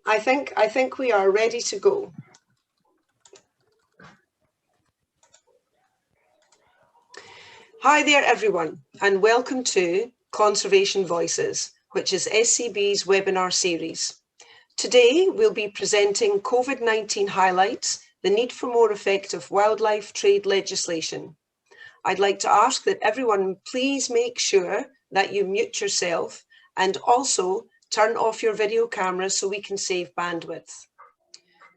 I think we are ready to go. Hi there, everyone, and welcome to Conservation Voices, which is SCB's webinar series. Today, we'll be presenting COVID-19 highlights, the need for more effective wildlife trade legislation. I'd like to ask that everyone please make sure that you mute yourself and also turn off your video camera so we can save bandwidth.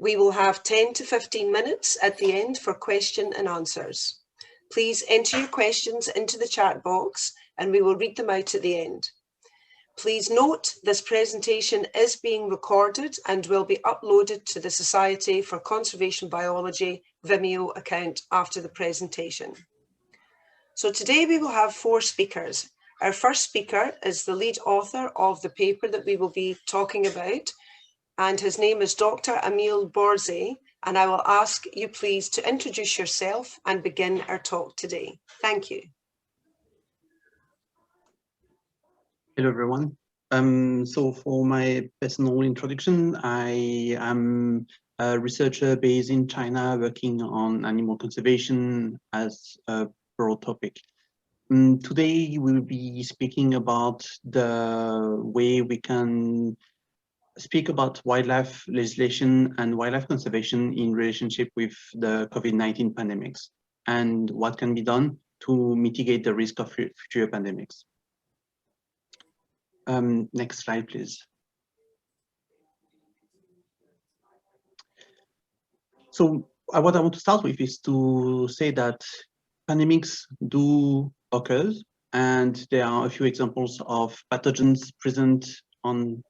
We will have 10 to 15 minutes at the end for question and answers. Please enter your questions into the chat box and we will read them out at the end. Please note this presentation is being recorded and will be uploaded to the Society for Conservation Biology Vimeo account after the presentation. So today we will have 4 speakers. Our first speaker is the lead author of the paper that we will be talking about, and his name is Dr. Emile Borze, and I will ask you please to introduce yourself and begin our talk today. Thank you. Hello, everyone. So for my personal introduction, I am a researcher based in China working on animal conservation as a broad topic. Today, we will be speaking about the way we can speak about wildlife legislation and wildlife conservation in relationship with the COVID-19 pandemics and what can be done to mitigate the risk of future pandemics. Next slide, please. So what I want to start with is to say that pandemics do occur, and there are a few examples of pathogens present on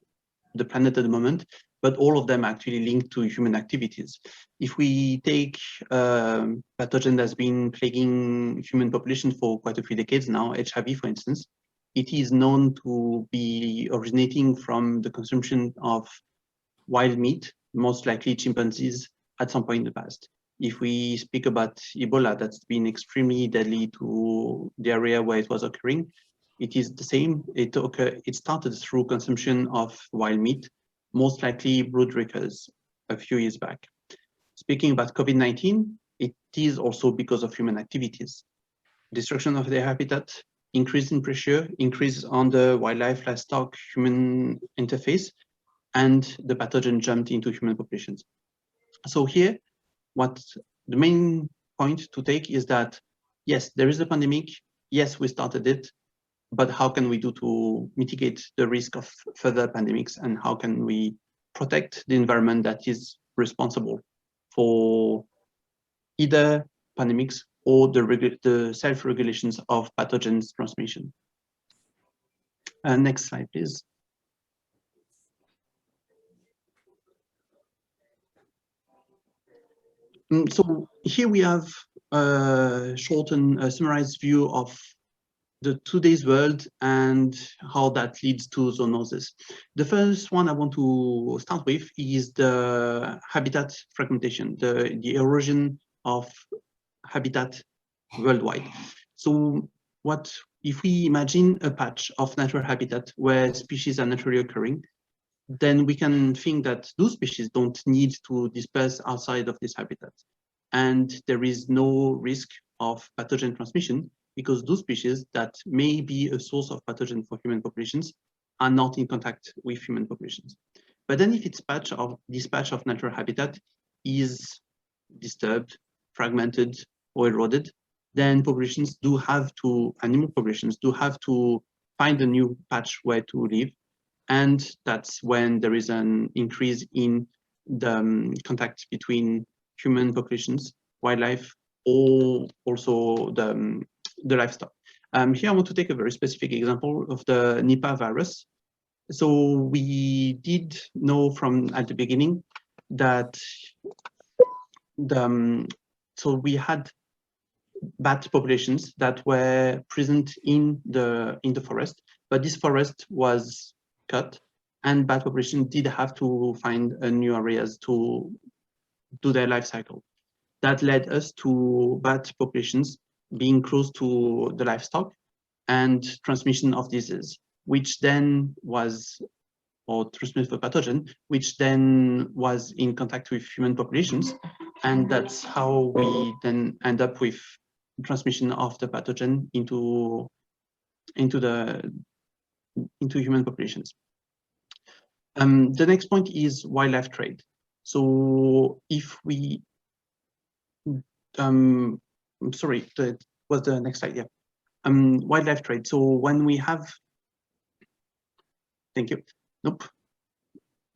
the planet at the moment, but all of them actually linked to human activities. If we take a pathogen that's been plaguing human population for quite a few decades now, HIV, for instance, it is known to be originating from the consumption of wild meat, most likely chimpanzees, at some point in the past. If we speak about Ebola, that's been extremely deadly to the area where it was occurring, it is the same. It started through consumption of wild meat, most likely broodreckers a few years back. Speaking about COVID-19, it is also because of human activities. Destruction of their habitat, increase in pressure, increase on the wildlife, livestock, human interface, and the pathogen jumped into human populations. So here, what the main point to take is that, yes, there is a pandemic. Yes, we started it, but how can we do to mitigate the risk of further pandemics, and how can we protect the environment that is responsible for either pandemics or the self-regulations of pathogens transmission. Next slide, please. So here we have a shortened, summarized view of the today's world and how that leads to zoonosis. The first one I want to start with is the habitat fragmentation, the erosion of habitat worldwide. So what if we imagine a patch of natural habitat where species are naturally occurring, then we can think that those species don't need to disperse outside of this habitat. And there is no risk of pathogen transmission because those species that may be a source of pathogen for human populations are not in contact with human populations. But then if this patch of natural habitat is disturbed, fragmented, or eroded, then populations do have to, animal populations do have to find a new patch where to live. And that's when there is an increase in the contact between human populations, wildlife, or also the livestock. Here I want to take a very specific example of the Nipah virus. So we did know from at the beginning that so we had bat populations that were present in the forest, but this forest was cut, and bat population did have to find new areas to do their life cycle. That led us to bat populations being close to the livestock and transmission of disease, which then was or transmit the pathogen, which then was in contact with human populations. And that's how we then end up with transmission of the pathogen into human populations. The next point is wildlife trade. So if we, I'm sorry, that was the next slide, yeah. Wildlife trade. So when we have, thank you, nope,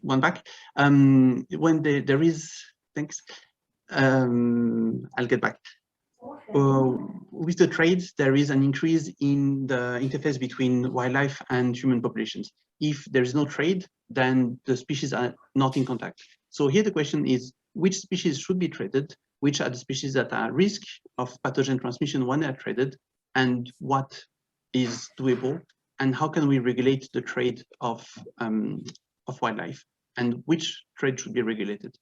one back. When there is, thanks, I'll get back. With the trades, there is an increase in the interface between wildlife and human populations. If there is no trade, then the species are not in contact. So here the question is, which species should be traded? Which are the species that are at risk of pathogen transmission when they are traded? And what is doable? And how can we regulate the trade of wildlife? And which trade should be regulated?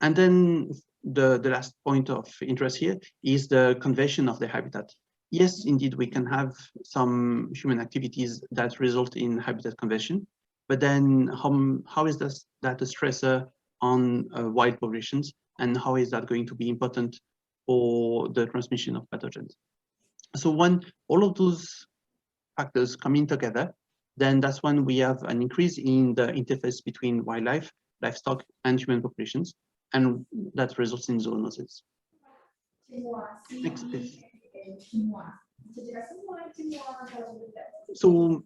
And then the last point of interest here is the conversion of the habitat. Yes, indeed, we can have some human activities that result in habitat conversion, but then how is that a stressor on wild populations, and how is that going to be important for the transmission of pathogens? So when all of those factors come in together, then that's when we have an increase in the interface between wildlife, livestock, and human populations, and that results in zoonosis. Next, please. So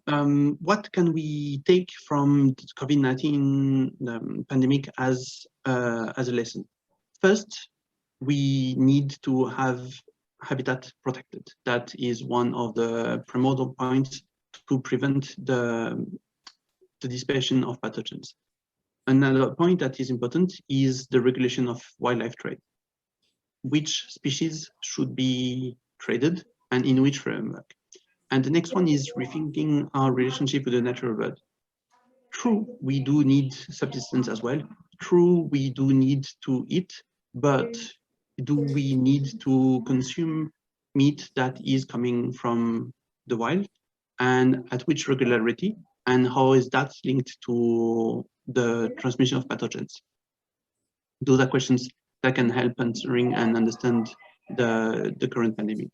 what can we take from the COVID-19 pandemic as a lesson? First, we need to have habitat protected. That is one of the primordial points to prevent the dispersion of pathogens. Another point that is important is the regulation of wildlife trade. Which species should be traded and in which framework? And the next one is rethinking our relationship with the natural world. True, we do need subsistence as well. True, we do need to eat, but do we need to consume meat that is coming from the wild? And at which regularity? And how is that linked to the transmission of pathogens? Those are questions that can help answering and understand the current pandemic.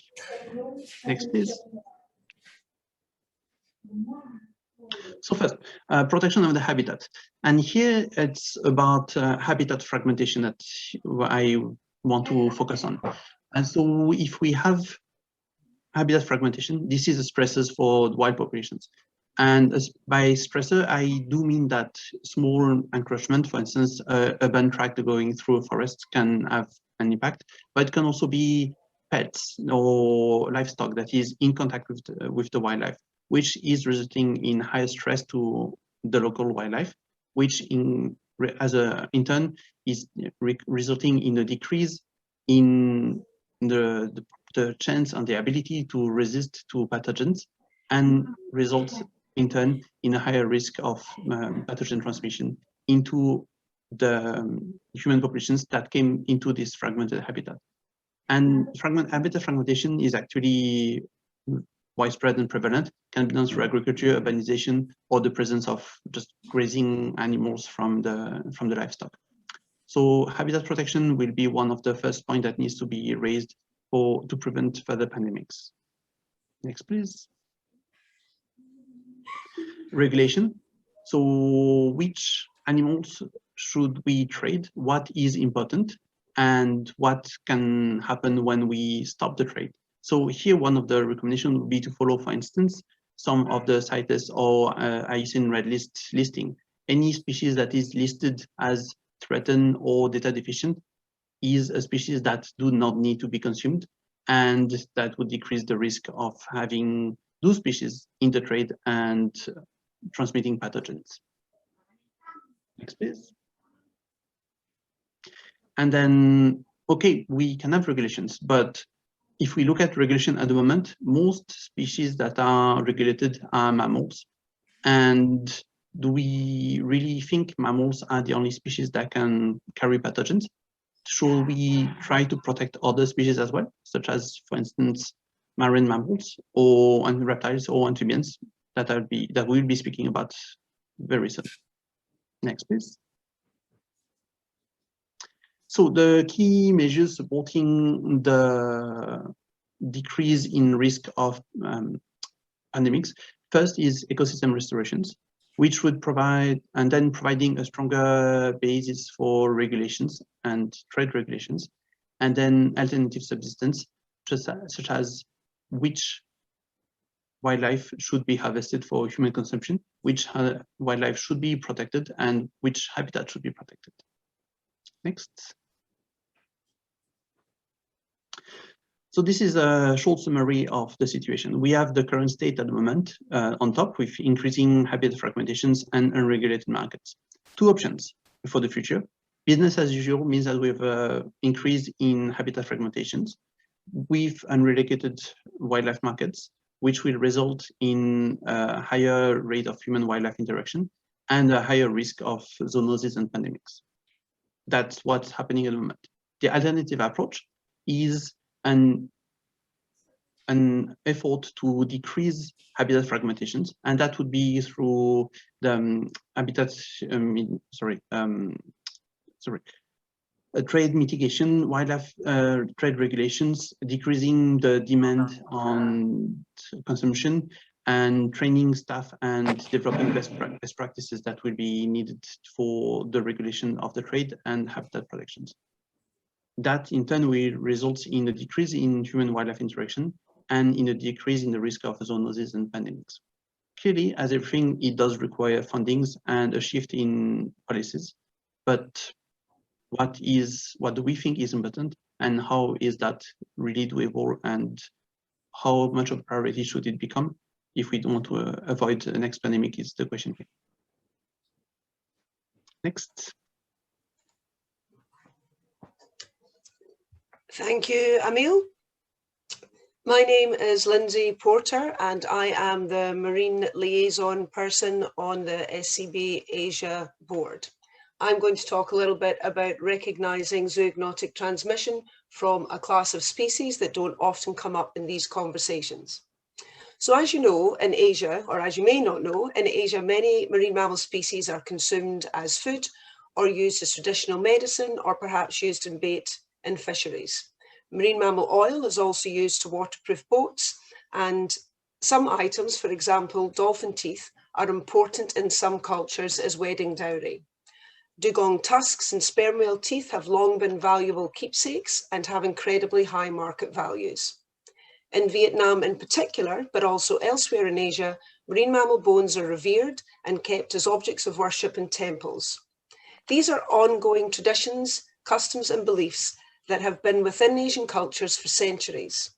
Next, please. So first, protection of the habitat. And here it's about habitat fragmentation that I want to focus on. And so if we have habitat fragmentation, this is a stressors for wild populations. And by stressor, I do mean that small encroachment, for instance, urban tract going through a forest can have an impact, but it can also be pets or livestock that is in contact with the wildlife, which is resulting in higher stress to the local wildlife, which in turn is resulting in a decrease in the chance and the ability to resist to pathogens, and results in turn in a higher risk of pathogen transmission into the human populations that came into this fragmented habitat. And habitat fragmentation is actually widespread and prevalent, can be done through agriculture, urbanization, or the presence of just grazing animals from the livestock. So habitat protection will be one of the first points that needs to be raised to prevent further pandemics. Next, please. Regulation. So which animals should we trade? What is important? And what can happen when we stop the trade? So here, one of the recommendations would be to follow, for instance, some of the CITES or IUCN Red List listing. Any species that is listed as threatened or data deficient is a species that do not need to be consumed, and that would decrease the risk of having those species in the trade and transmitting pathogens. Next, please. And then, okay, we can have regulations, but if we look at regulation at the moment, most species that are regulated are mammals. And do we really think mammals are the only species that can carry pathogens? Should we try to protect other species as well, such as, for instance, marine mammals or reptiles or amphibians that we'll be speaking about very soon. Next, please. So the key measures supporting the decrease in risk of pandemics, first is ecosystem restorations, which would provide, and then providing a stronger basis for regulations and trade regulations, and then alternative subsistence, such as which wildlife should be harvested for human consumption, which wildlife should be protected, and which habitat should be protected. Next. So this is a short summary of the situation. We have the current state at the moment on top, with increasing habitat fragmentations and unregulated markets. Two options for the future. Business as usual means that we have an increase in habitat fragmentations with unregulated wildlife markets, which will result in a higher rate of human-wildlife interaction and a higher risk of zoonoses and pandemics. That's what's happening at the moment. The alternative approach is an effort to decrease habitat fragmentations, and that would be through the trade mitigation, wildlife trade regulations, decreasing the demand on consumption, and training staff and developing best practices that will be needed for the regulation of the trade and habitat protections. That in turn will result in a decrease in human-wildlife interaction and in a decrease in the risk of zoonoses and pandemics. Clearly, as everything, it does require fundings and a shift in policies, but what do we think is important, and how is that really doable, and how much of a priority should it become if we don't want to avoid the next pandemic is the question here. Next. Thank you, Emile. My name is Lindsay Porter, and I am the Marine Liaison Person on the SCB Asia Board. I'm going to talk a little bit about recognising zoonotic transmission from a class of species that don't often come up in these conversations. So as you know, in Asia, or as you may not know, in Asia, many marine mammal species are consumed as food or used as traditional medicine, or perhaps used in bait in fisheries. Marine mammal oil is also used to waterproof boats, and some items, for example, dolphin teeth, are important in some cultures as wedding dowry. Dugong tusks and sperm whale teeth have long been valuable keepsakes and have incredibly high market values. In Vietnam in particular, but also elsewhere in Asia, marine mammal bones are revered and kept as objects of worship in temples. These are ongoing traditions, customs and beliefs that have been within Asian cultures for centuries.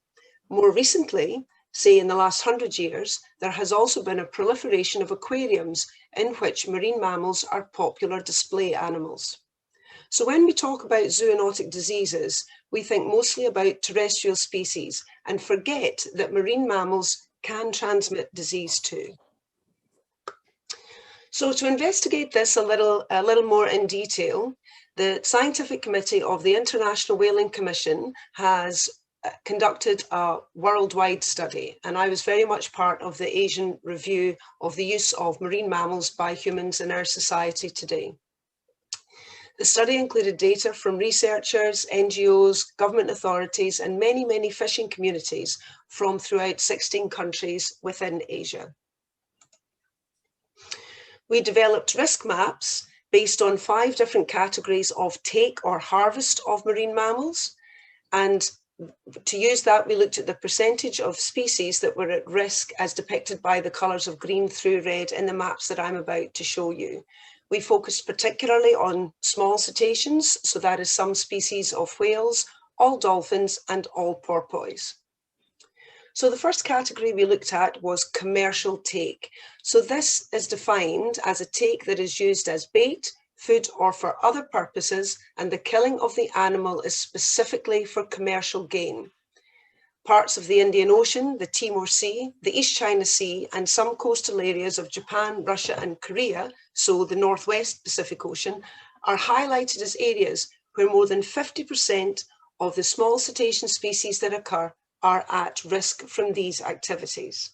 More recently, say in the last 100 years, there has also been a proliferation of aquariums in which marine mammals are popular display animals. So when we talk about zoonotic diseases, we think mostly about terrestrial species and forget that marine mammals can transmit disease too. So to investigate this a little more in detail, the Scientific Committee of the International Whaling Commission has conducted a worldwide study, and I was very much part of the Asian review of the use of marine mammals by humans in our society today. The study included data from researchers, NGOs, government authorities, and many, many fishing communities from throughout 16 countries within Asia. We developed risk maps based on 5 different categories of take or harvest of marine mammals. And to use that, we looked at the percentage of species that were at risk as depicted by the colours of green through red in the maps that I'm about to show you. We focused particularly on small cetaceans, so that is some species of whales, all dolphins and all porpoise. So the first category we looked at was commercial take. So this is defined as a take that is used as bait, food or for other purposes, and the killing of the animal is specifically for commercial gain. Parts of the Indian Ocean, the Timor Sea, the East China Sea, and some coastal areas of Japan, Russia, and Korea, so the Northwest Pacific Ocean, are highlighted as areas where more than 50% of the small cetacean species that occur are at risk from these activities.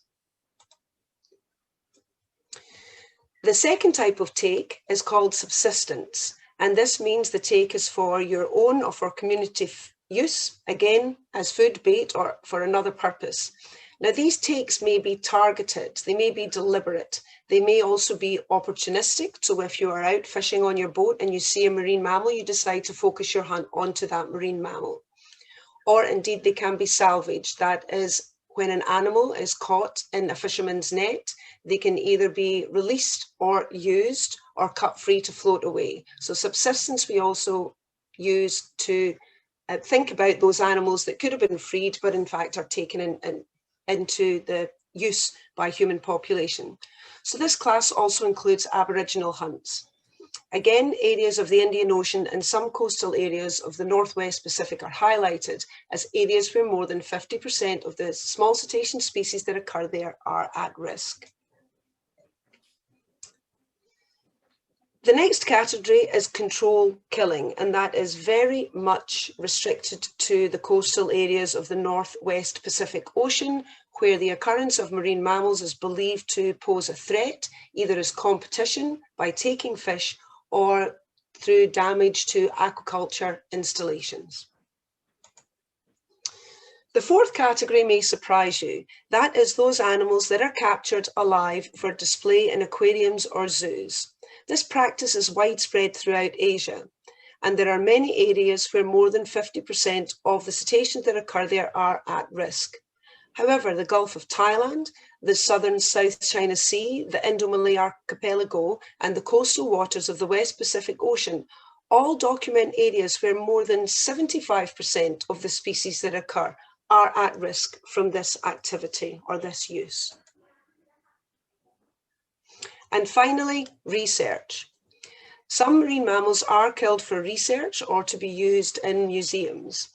The second type of take is called subsistence, and this means the take is for your own or for community use, again, as food, bait, or for another purpose. Now, these takes may be targeted, they may be deliberate, they may also be opportunistic. So if you are out fishing on your boat and you see a marine mammal, you decide to focus your hunt onto that marine mammal. Or indeed, they can be salvaged. That is, when an animal is caught in a fisherman's net, they can either be released or used or cut free to float away. So subsistence we also use to think about those animals that could have been freed, but in fact are taken into the use by human population. So this class also includes Aboriginal hunts. Again, areas of the Indian Ocean and some coastal areas of the Northwest Pacific are highlighted as areas where more than 50% of the small cetacean species that occur there are at risk. The next category is control killing, and that is very much restricted to the coastal areas of the Northwest Pacific Ocean, where the occurrence of marine mammals is believed to pose a threat, either as competition by taking fish or through damage to aquaculture installations. The fourth category may surprise you. That is those animals that are captured alive for display in aquariums or zoos. This practice is widespread throughout Asia, and there are many areas where more than 50% of the cetaceans that occur there are at risk. However, the Gulf of Thailand, the southern South China Sea, the Indo-Malay Archipelago, and the coastal waters of the West Pacific Ocean all document areas where more than 75% of the species that occur are at risk from this activity or this use. And finally, research. Some marine mammals are killed for research or to be used in museums.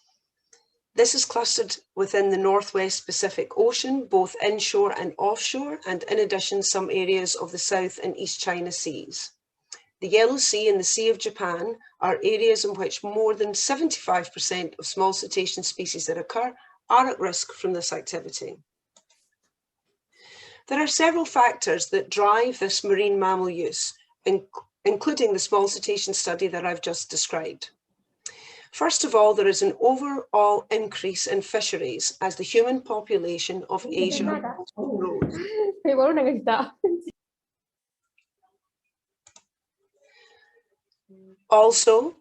This is clustered within the Northwest Pacific Ocean, both inshore and offshore, and in addition, some areas of the South and East China Seas. The Yellow Sea and the Sea of Japan are areas in which more than 75% of small cetacean species that occur are at risk from this activity. There are several factors that drive this marine mammal use, including the small cetacean study that I've just described. First of all, there is an overall increase in fisheries as the human population of Asia grows. Also,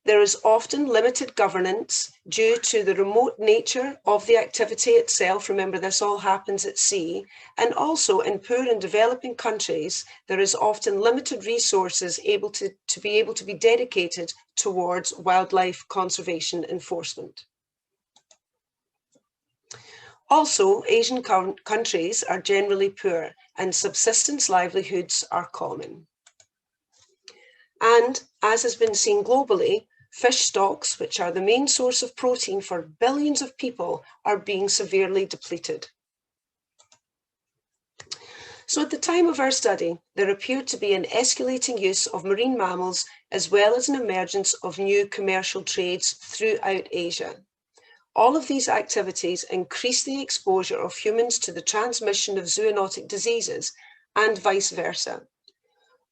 there is often limited governance due to the remote nature of the activity itself. Remember, this all happens at sea. And also in poor and developing countries, there is often limited resources to be dedicated towards wildlife conservation enforcement. Also, Asian countries are generally poor and subsistence livelihoods are common. And as has been seen globally, fish stocks, which are the main source of protein for billions of people, are being severely depleted. So at the time of our study, there appeared to be an escalating use of marine mammals as well as an emergence of new commercial trades throughout Asia. All of these activities increase the exposure of humans to the transmission of zoonotic diseases and vice versa.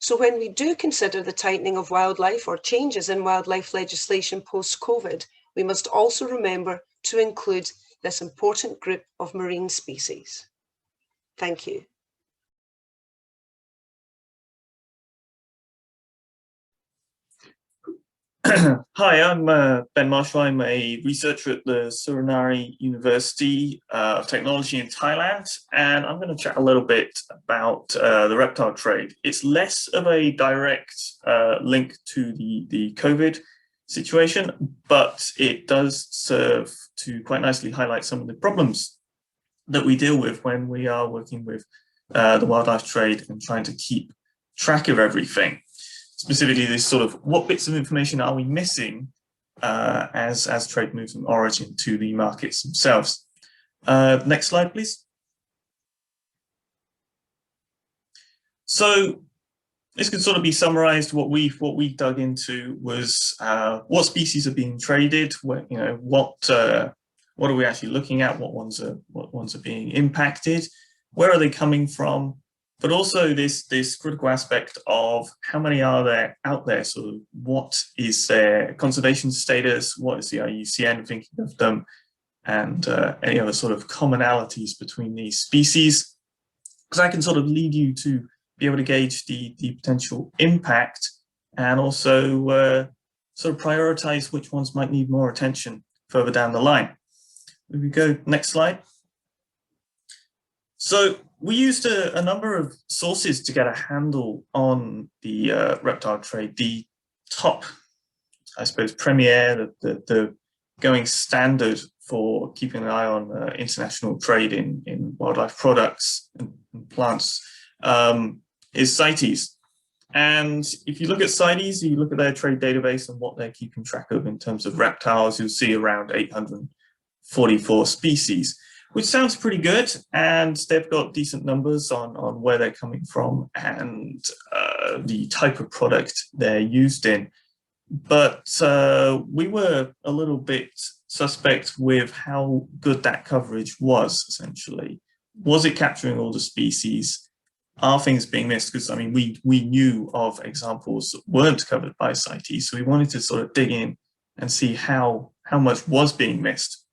So when we do consider the tightening of wildlife or changes in wildlife legislation post-COVID, we must also remember to include this important group of marine species. Thank you. Hi, I'm Ben Marshall. I'm a researcher at the Suriname University of Technology in Thailand, and I'm going to chat a little bit about the reptile trade. It's less of a direct link to the COVID situation, but it does serve to quite nicely highlight some of the problems that we deal with when we are working with the wildlife trade and trying to keep track of everything. Specifically, this sort of what bits of information are we missing as trade moves from origin to the markets themselves. Next slide, please. So this could sort of be summarized. What we dug into was what species are being traded. What are we actually looking at? What ones are being impacted? Where are they coming from? but also this critical aspect of how many are there out there, sort of what is their conservation status, what is the IUCN thinking of them, and any other sort of commonalities between these species, because that can sort of lead you to be able to gauge the potential impact and also sort of prioritize which ones might need more attention further down the line. If we go next slide. So we used a number of sources to get a handle on the reptile trade. The top, I suppose, premier, the going standard for keeping an eye on international trade in wildlife products and plants is CITES. And if you look at CITES, you look at their trade database and what they're keeping track of in terms of reptiles, you'll see around 844 species, which sounds pretty good. And they've got decent numbers on where they're coming from and the type of product they're used in. But we were a little bit suspect with how good that coverage was, essentially. Was it capturing all the species? Are things being missed? Because, I mean, we knew of examples that weren't covered by CITES, so we wanted to sort of dig in and see how much was being missed.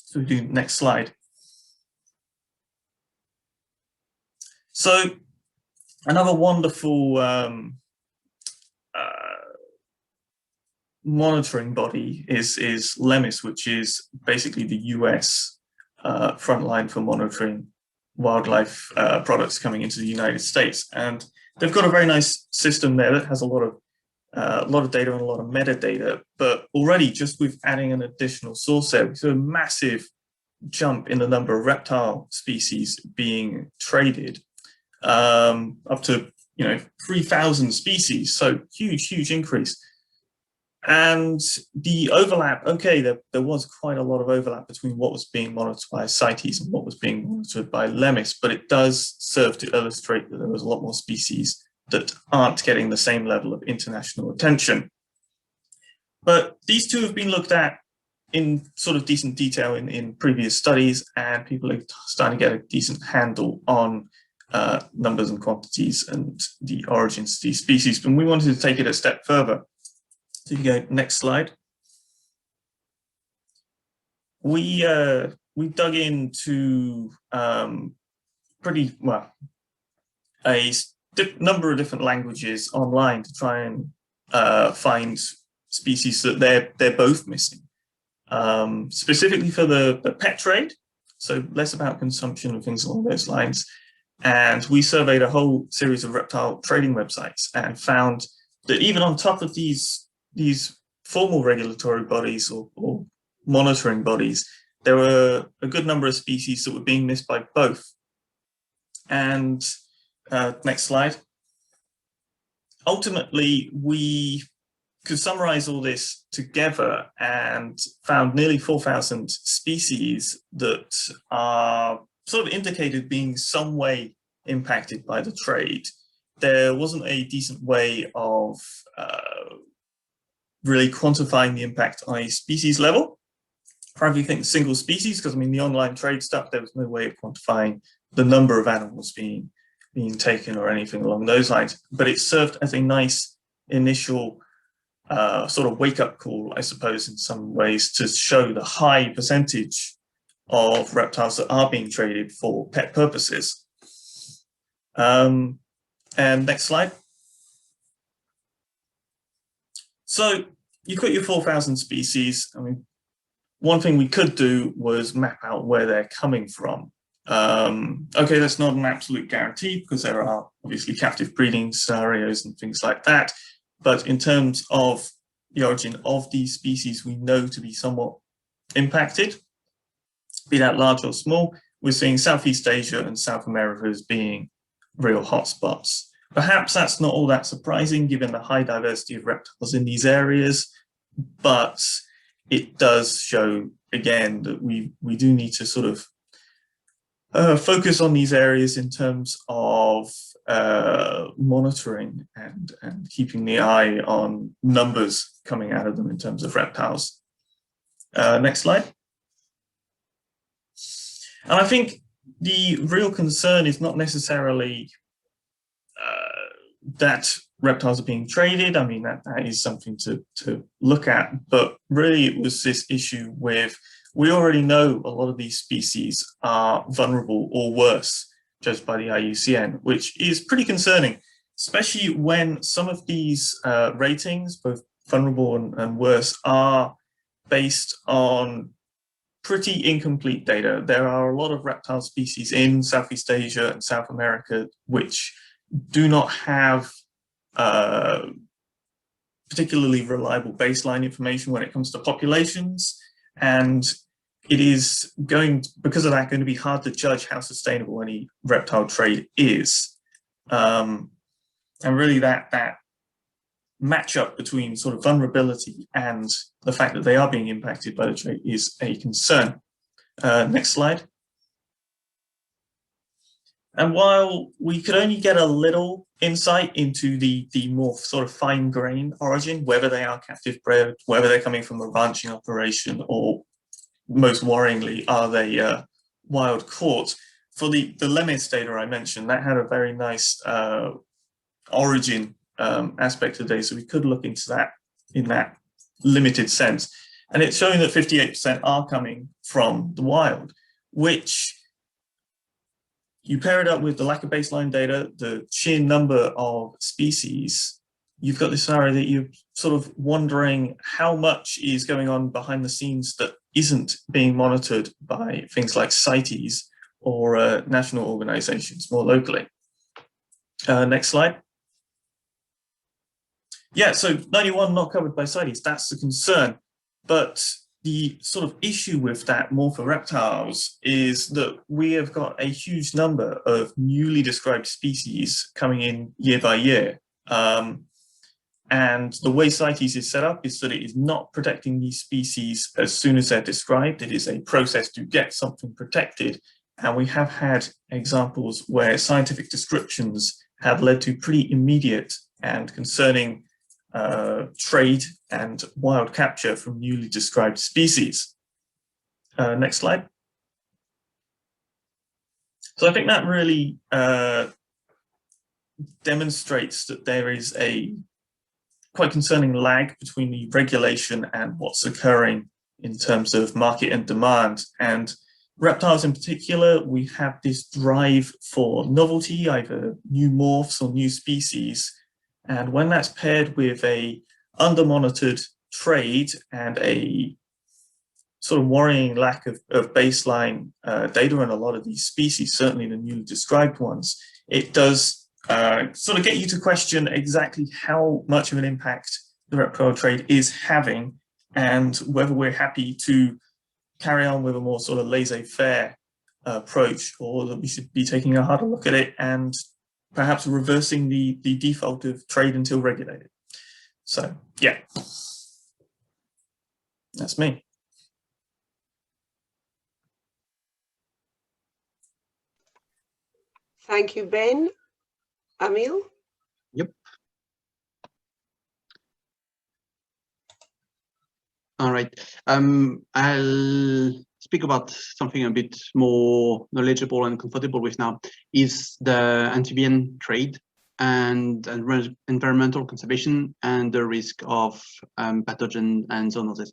So we do next slide. So another wonderful monitoring body is LEMIS, which is basically the US frontline for monitoring wildlife products coming into the United States. And they've got a very nice system there that has a lot of data and a lot of metadata, but already just with adding an additional source there, we saw a massive jump in the number of reptile species being traded, up to 3,000 species. So huge increase. And the overlap, okay, there was quite a lot of overlap between what was being monitored by CITES and what was being monitored by LEMIS, but it does serve to illustrate that there was a lot more species that aren't getting the same level of international attention. But these two have been looked at in sort of decent detail in previous studies, and people are starting to get a decent handle on numbers and quantities and the origins of these species. But we wanted to take it a step further. So you go next slide. We dug into pretty well a number of different languages online to try and find species that they're both missing. Specifically for the pet trade, so less about consumption and things along those lines. And we surveyed a whole series of reptile trading websites and found that even on top of these formal regulatory bodies or monitoring bodies, there were a good number of species that were being missed by both. And next slide. Ultimately, we could summarize all this together and found nearly 4,000 species that are sort of indicated being some way impacted by the trade. There wasn't a decent way of really quantifying the impact on a species level. Probably think single species, because I mean the online trade stuff, there was no way of quantifying the number of animals being taken or anything along those lines. But it served as a nice initial sort of wake-up call, I suppose, in some ways, to show the high percentage of reptiles that are being traded for pet purposes. And next slide. So you've got your 4,000 species. I mean, one thing we could do was map out where they're coming from. Okay, that's not an absolute guarantee because there are obviously captive breeding scenarios and things like that. But in terms of the origin of these species, we know to be somewhat impacted, be that large or small. We're seeing Southeast Asia and South America as being real hotspots. Perhaps that's not all that surprising given the high diversity of reptiles in these areas, but it does show again that we do need to sort of focus on these areas in terms of monitoring and keeping the eye on numbers coming out of them in terms of reptiles. Next slide. And I think the real concern is not necessarily that reptiles are being traded. I mean, that is something to look at, but really it was this issue with, we already know a lot of these species are vulnerable or worse, judged by the IUCN, which is pretty concerning, especially when some of these ratings, both vulnerable and worse, are based on pretty incomplete data. There are a lot of reptile species in Southeast Asia and South America which do not have particularly reliable baseline information when it comes to populations, and it is because of that, going to be hard to judge how sustainable any reptile trade is. And really that matchup between sort of vulnerability and the fact that they are being impacted by the trade is a concern. Next slide. And while we could only get a little insight into the more sort of fine-grained origin, whether they are captive bred, whether they're coming from a ranching operation, or most worryingly, are they wild caught, for the Lemis data I mentioned, that had a very nice origin aspect today, so we could look into that in that limited sense. And it's showing that 58% are coming from the wild, which, you pair it up with the lack of baseline data, the sheer number of species, you've got this scenario that you're sort of wondering how much is going on behind the scenes that isn't being monitored by things like CITES or national organizations more locally. Next slide. Yeah, so 91 not covered by CITES, that's the concern. But the sort of issue with that more for reptiles is that we have got a huge number of newly described species coming in year by year. And the way CITES is set up is that it is not protecting these species as soon as they're described. It is a process to get something protected. And we have had examples where scientific descriptions have led to pretty immediate and concerning trade and wild capture from newly described species. Next slide. So I think that really demonstrates that there is a quite concerning lag between the regulation and what's occurring in terms of market and demand. And reptiles in particular, we have this drive for novelty, either new morphs or new species. And when that's paired with a under-monitored trade and a sort of worrying lack of baseline data on a lot of these species, certainly the newly described ones, it does sort of get you to question exactly how much of an impact the reptile trade is having, and whether we're happy to carry on with a more sort of laissez-faire approach, or that we should be taking a harder look at it and perhaps reversing the default of trade until regulated. So yeah, that's me. Thank you, Ben. Emil? Yep. All right. I'll speak about something a bit more knowledgeable and comfortable with now, is the amphibian trade and environmental conservation and the risk of pathogen and zoonosis.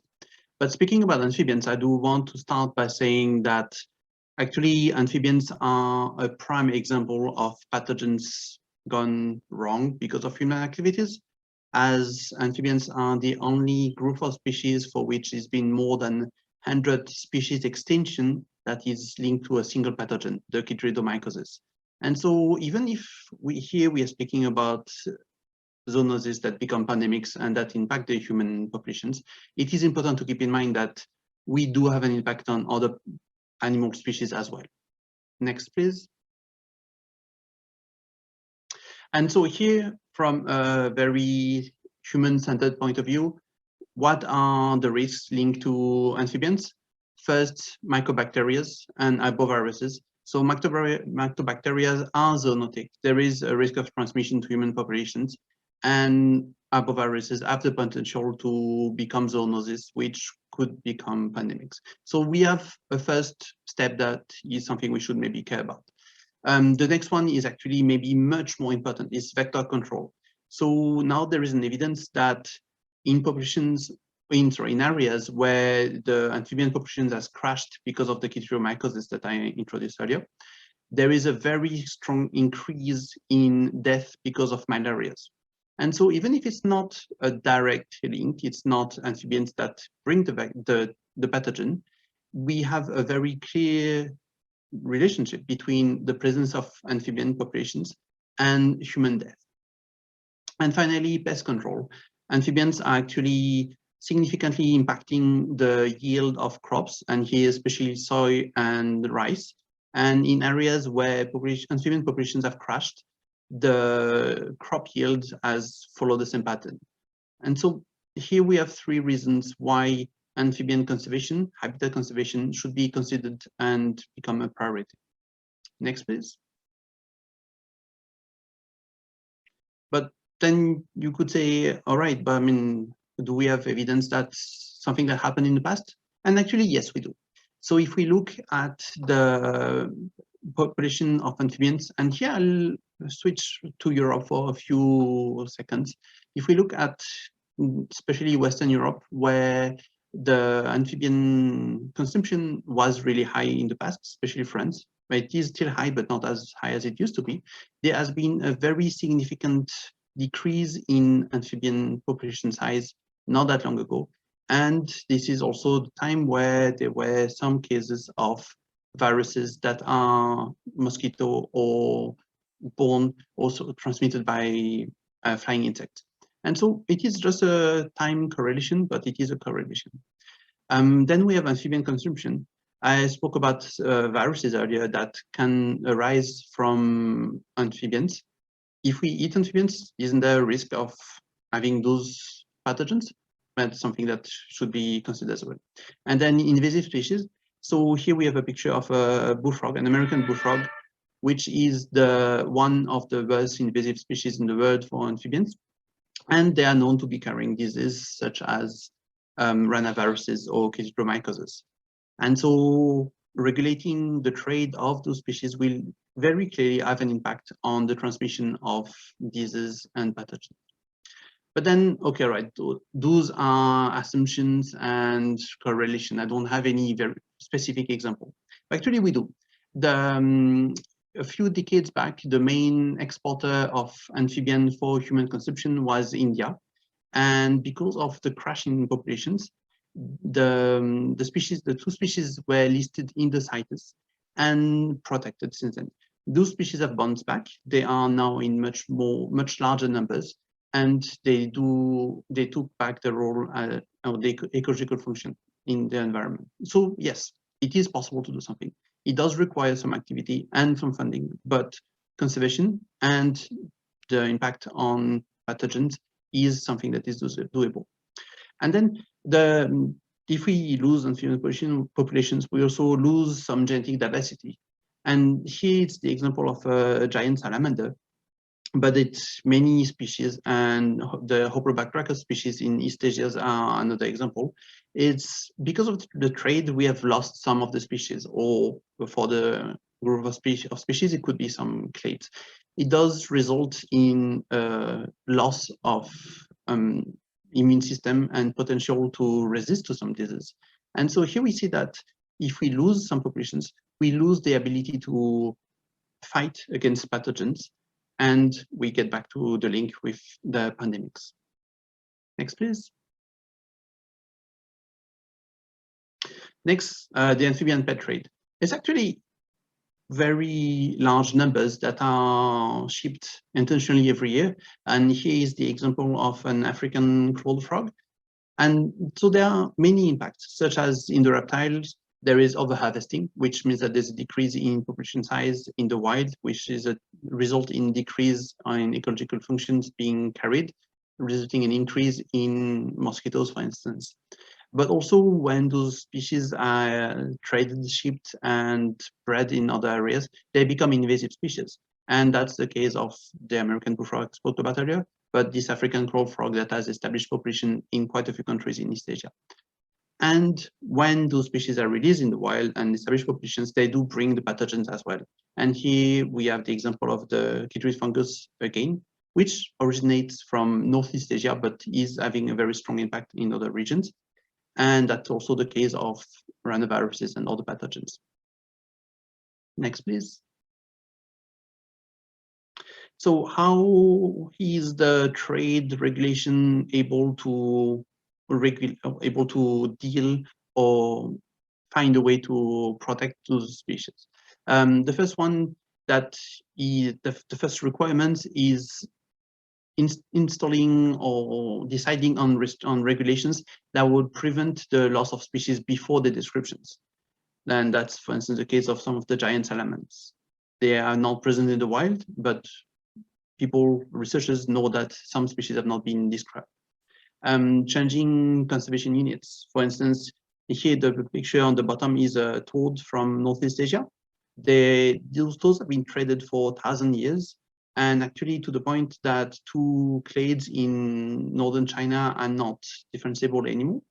But speaking about amphibians, I do want to start by saying that actually amphibians are a prime example of pathogens gone wrong because of human activities, as amphibians are the only group of species for which there's been more than 100 species extinction that is linked to a single pathogen, the chytridomycosis. And so even if we are speaking about zoonoses that become pandemics and that impact the human populations, it is important to keep in mind that we do have an impact on other animal species as well. Next, please. And so here, from a very human-centered point of view, what are the risks linked to amphibians? First, mycobacteria and arboviruses. So mycobacteria are zoonotic. There is a risk of transmission to human populations, and arboviruses have the potential to become zoonoses, which could become pandemics. So we have a first step that is something we should maybe care about. The next one is actually maybe much more important, is vector control. So now there is an evidence that in populations, in areas where the amphibian population has crashed because of the chytriomycosis that I introduced earlier, there is a very strong increase in death because of malarias. And so even if it's not a direct link, it's not amphibians that bring the pathogen, we have a very clear relationship between the presence of amphibian populations and human death. And finally, pest control. Amphibians are actually significantly impacting the yield of crops, and here especially soy and rice. And in areas where amphibian populations have crashed, the crop yield has followed the same pattern. And so here we have three reasons why amphibian conservation, habitat conservation should be considered and become a priority. Next, please. But then you could say, all right, but I mean, do we have evidence that's something that happened in the past? And actually, yes, we do. So if we look at the population of amphibians, and here I'll switch to Europe for a few seconds. If we look at especially Western Europe, where the amphibian consumption was really high in the past, especially France, but it is still high, but not as high as it used to be. There has been a very significant decrease in amphibian population size not that long ago. And this is also the time where there were some cases of viruses that are mosquito or borne, also transmitted by flying insects. And so it is just a time correlation, but it is a correlation. Then we have amphibian consumption. I spoke about viruses earlier that can arise from amphibians. If we eat amphibians, isn't there a risk of having those pathogens? That's something that should be considered as well. And then invasive species. So here we have a picture of a bullfrog, an American bullfrog, which is one of the worst invasive species in the world for amphibians. And they are known to be carrying diseases such as ranaviruses or chytriomycosis. And so regulating the trade of those species will very clearly have an impact on the transmission of diseases and pathogens. But then, okay, right, those are assumptions and correlation. I don't have any very specific example. Actually, we do. A few decades back, the main exporter of amphibian for human consumption was India. And because of the crashing populations, the two species were listed in the CITES and protected since then. Those species have bounced back. They are now in much larger numbers, and they took back the role of the ecological function in the environment. So yes, it is possible to do something. It does require some activity and some funding, but conservation and the impact on pathogens is something that is doable. And then if we lose amphibian populations, we also lose some genetic diversity. And here it's the example of a giant salamander, but it's many species, and the Hoplobactrachus species in East Asia are another example. It's because of the trade we have lost some of the species, or for the group of species, it could be some clades. It does result in loss of immune system and potential to resist to some diseases. And so here we see that if we lose some populations, we lose the ability to fight against pathogens, and we get back to the link with the pandemics. Next, please. Next, the amphibian pet trade. It's actually very large numbers that are shipped intentionally every year. And here is the example of an African clawed frog. And so there are many impacts, such as in the reptiles, there is overharvesting, which means that there's a decrease in population size in the wild, which is a result in decrease in ecological functions being carried, resulting in increase in mosquitoes, for instance. But also when those species are traded, shipped, and bred in other areas, they become invasive species. And that's the case of the American bullfrog I spoke about earlier, but this African clawed frog that has established population in quite a few countries in East Asia. And when those species are released in the wild and established populations, they do bring the pathogens as well. And here we have the example of the chytrid fungus again, which originates from Northeast Asia, but is having a very strong impact in other regions. And that's also the case of rhinoviruses and other pathogens. Next, please. So how is the trade regulation able to deal or find a way to protect those species? The first one that is the first requirement is installing or deciding on regulations that would prevent the loss of species before the descriptions. And that's, for instance, the case of some of the giant salamanders. They are not present in the wild, but researchers know that some species have not been described. Changing conservation units. For instance, here the picture on the bottom is a toad from Northeast Asia. Those toads have been traded for 1,000 years, and actually to the point that two clades in northern China are not differentiable anymore,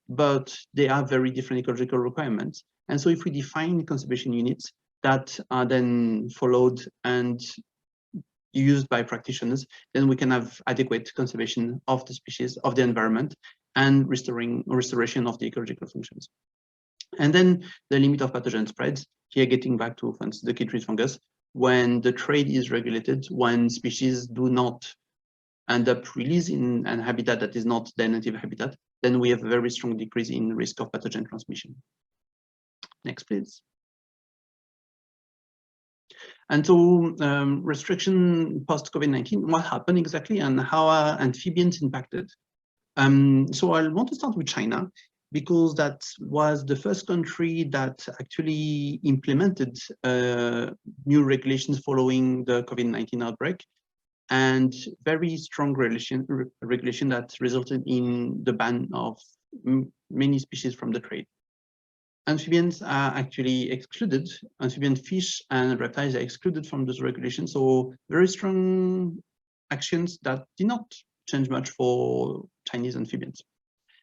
but they have very different ecological requirements. And so if we define conservation units that are then followed and used by practitioners, then we can have adequate conservation of the species, of the environment, and restoration of the ecological functions. And then the limit of pathogen spreads, here getting back to, for instance, the chytrid fungus, when the trade is regulated, when species do not end up released in an habitat that is not their native habitat, then we have a very strong decrease in risk of pathogen transmission. Next, please. And so restriction post-COVID-19, what happened exactly and how are amphibians impacted? So I want to start with China, because that was the first country that actually implemented new regulations following the COVID-19 outbreak, and very strong regulation that resulted in the ban of many species from the trade. Amphibians are actually excluded. Amphibian fish and reptiles are excluded from those regulations. So very strong actions that did not change much for Chinese amphibians.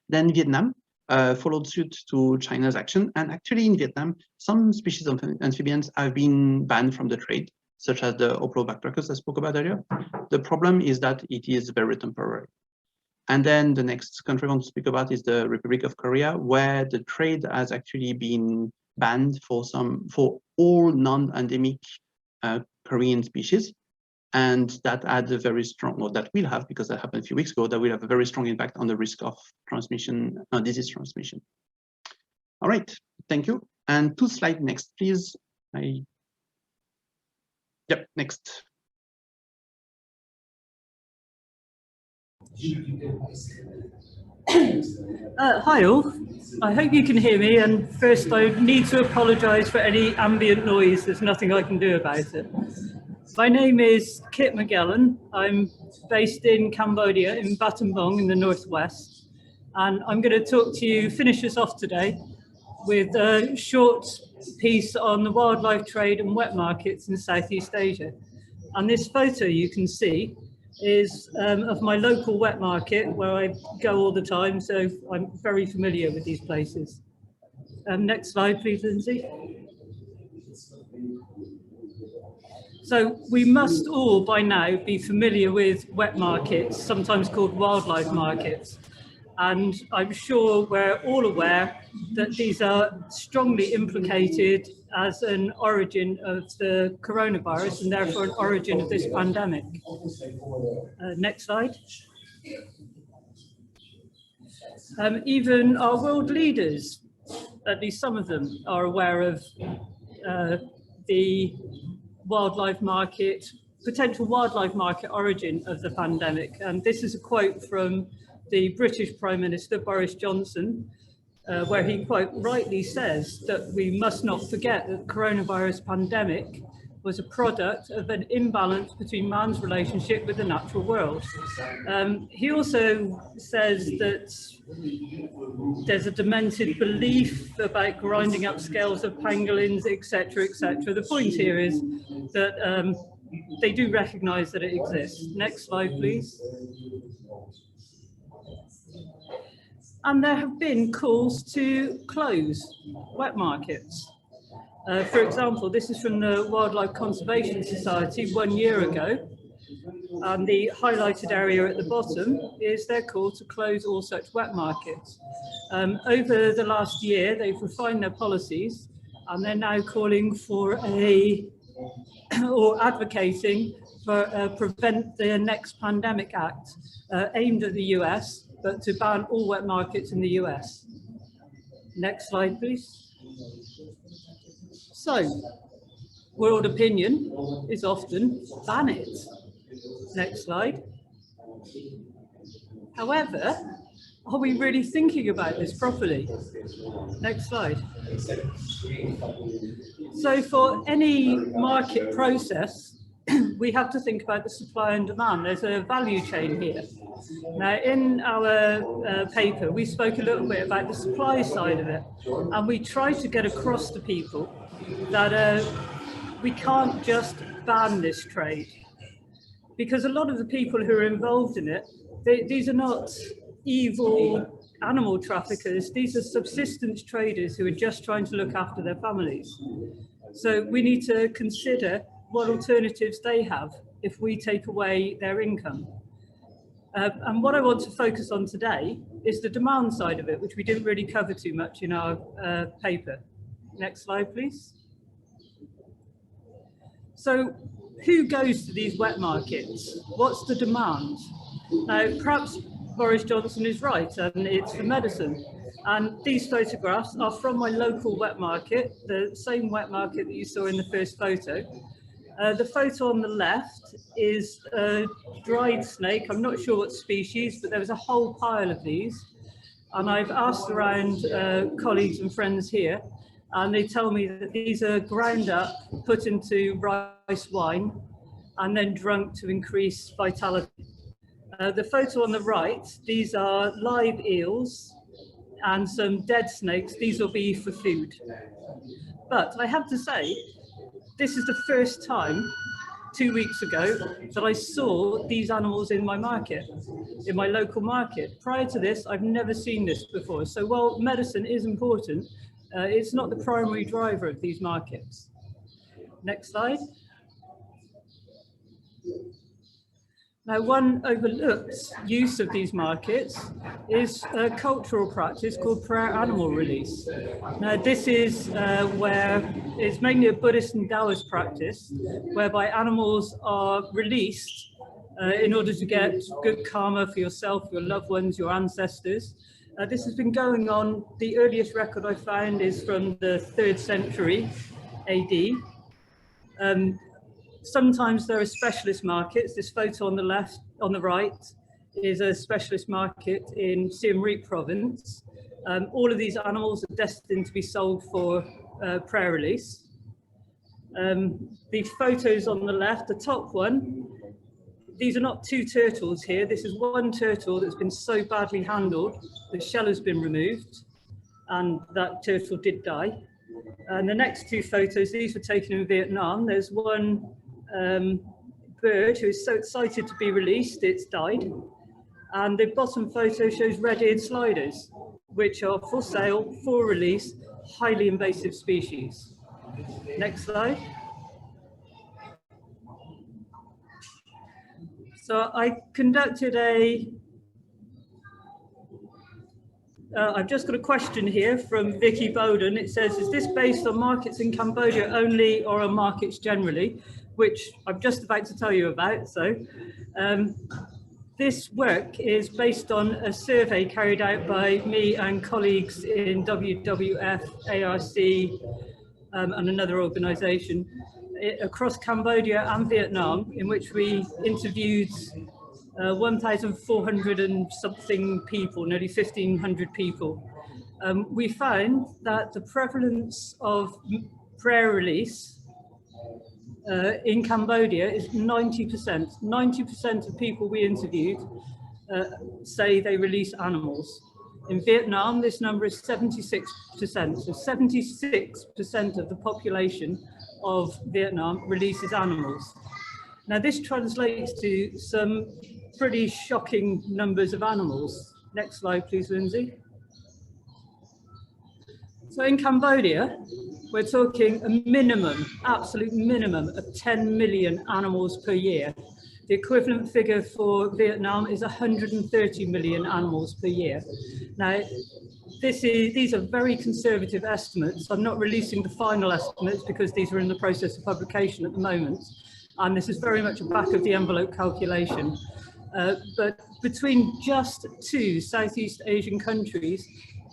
Then Vietnam followed suit to China's action. And actually in Vietnam, some species of amphibians have been banned from the trade, such as the Oplobactrachus I spoke about earlier. The problem is that it is very temporary. And then the next country I want to speak about is the Republic of Korea, where the trade has actually been banned for all non-endemic Korean species. And that had a very strong, or that will have, because that happened a few weeks ago, that will have a very strong impact on the risk of transmission, disease transmission. All right, thank you. And 2 slides next, please. Yep, next. Hi all, I hope you can hear me, and first I need to apologise for any ambient noise. There's nothing I can do about it. My name is Kit Magellan. I'm based in Cambodia, in Battambang in the northwest, and I'm going to talk to you, finish us off today with a short piece on the wildlife trade and wet markets in Southeast Asia. And this photo you can see is of my local wet market where I go all the time, so I'm very familiar with these places. Next slide, please, Lindsay. So we must all by now be familiar with wet markets, sometimes called wildlife markets. And I'm sure we're all aware that these are strongly implicated as an origin of the coronavirus and therefore an origin of this pandemic. Next slide. Even our world leaders, at least some of them, are aware of the wildlife market, potential wildlife market origin of the pandemic. And this is a quote from the British Prime Minister, Boris Johnson, where he quite rightly says that we must not forget that the coronavirus pandemic was a product of an imbalance between man's relationship with the natural world. He also says that there's a demented belief about grinding up scales of pangolins, etc., etc. The point here is that they do recognise that it exists. Next slide, please. And there have been calls to close wet markets. For example, this is from the Wildlife Conservation Society 1 year ago. And the highlighted area at the bottom is their call to close all such wet markets. Over the last year, they've refined their policies, and they're now calling for or advocating for Prevent the Next Pandemic Act, aimed at the US, but to ban all wet markets in the US. Next slide, please. So, world opinion is often ban it. Next slide. However, are we really thinking about this properly? Next slide. So for any market process, we have to think about the supply and demand. There's a value chain here. Now, in our paper, we spoke a little bit about the supply side of it, and we tried to get across to people that we can't just ban this trade, because a lot of the people who are involved in it, these are not evil animal traffickers. These are subsistence traders who are just trying to look after their families. So we need to consider what alternatives they have if we take away their income. And what I want to focus on today is the demand side of it, which we didn't really cover too much in our paper. Next slide, please. So who goes to these wet markets? What's the demand? Now, perhaps Boris Johnson is right, and it's for medicine. And these photographs are from my local wet market, the same wet market that you saw in the first photo. The photo on the left is a dried snake. I'm not sure what species, but there was a whole pile of these. And I've asked around colleagues and friends here, and they tell me that these are ground up, put into rice wine, and then drunk to increase vitality. The photo on the right, these are live eels and some dead snakes. These will be for food. But I have to say, this is the first time 2 weeks ago that I saw these animals in my market, in my local market. Prior to this, I've never seen this before. So while medicine is important, it's not the primary driver of these markets. Next slide. Now, one overlooked use of these markets is a cultural practice called prayer animal release. Now, this is where it's mainly a Buddhist and Taoist practice, whereby animals are released in order to get good karma for yourself, your loved ones, your ancestors. This has been going on. The earliest record I found is from the 3rd century AD. Sometimes there are specialist markets. This photo on the left, on the right, is a specialist market in Siem Reap province. All of these animals are destined to be sold for prayer release. The photos on the left, the top one, these are not two turtles here. This is one turtle that's been so badly handled, the shell has been removed, and that turtle did die. And the next two photos, these were taken in Vietnam. There's one bird who is so excited to be released, it's died. And the bottom photo shows red-eared sliders, which are for sale, for release, highly invasive species. Next slide. So I conducted I've just got a question here from Vicky Bowden. It says, is this based on markets in Cambodia only or on markets generally? Which I'm just about to tell you about. So this work is based on a survey carried out by me and colleagues in WWF, ARC, and another organisation across Cambodia and Vietnam, in which we interviewed 1,400 and something people, nearly 1,500 people. We found that the prevalence of prayer release in Cambodia is 90%. 90% of people we interviewed say they release animals. In Vietnam, this number is 76%. So 76% of the population of Vietnam releases animals. Now, this translates to some pretty shocking numbers of animals. Next slide, please, Lindsay. So in Cambodia, we're talking a minimum, absolute minimum of 10 million animals per year. The equivalent figure for Vietnam is 130 million animals per year. Now, these are very conservative estimates. I'm not releasing the final estimates because these are in the process of publication at the moment. And this is very much a back of the envelope calculation. But between just 2 Southeast Asian countries,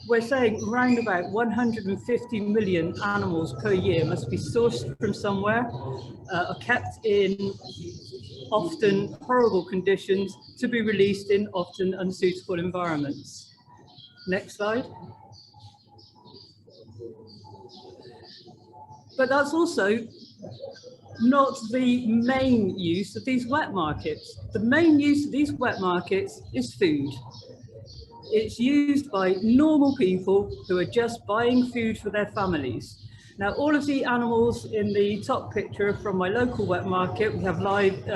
we're saying around about 150 million animals per year must be sourced from somewhere, are kept in often horrible conditions to be released in often unsuitable environments. Next slide. But that's also not the main use of these wet markets. The main use of these wet markets is food. It's used by normal people who are just buying food for their families. Now, all of the animals in the top picture are from my local wet market. We have live